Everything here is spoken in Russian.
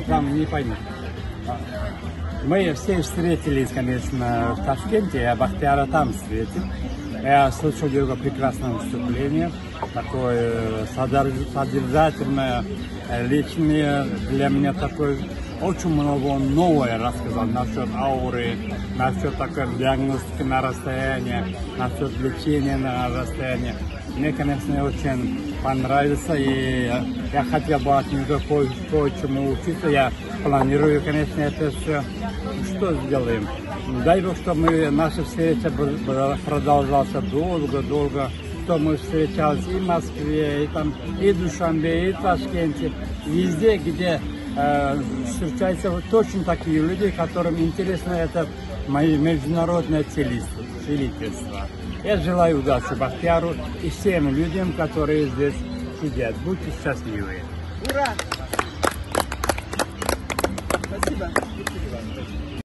Там не поймут. Мы все встретились, конечно, в Ташкенте, а Бахтияра там встретил. Я слышал его прекрасное выступление, такое содержательное, личное, для меня такое, очень много новое рассказал насчет ауры, насчет такой диагностики на расстоянии, насчет лечения на расстоянии. Мне, конечно, очень понравился, и я хотел бы от него кое-чему учиться. Я планирую, конечно, это все. Что сделаем? Дай Бог, чтобы наша встреча продолжалась долго-долго, что мы встречались и в Москве, и в Душанбе, и в Ташкенте, везде, где встречаются точно такие люди, которым интересно это международное целительство. Я желаю удачи Бахтияру и всем людям, которые здесь сидят. Будьте счастливы. Ура! Спасибо.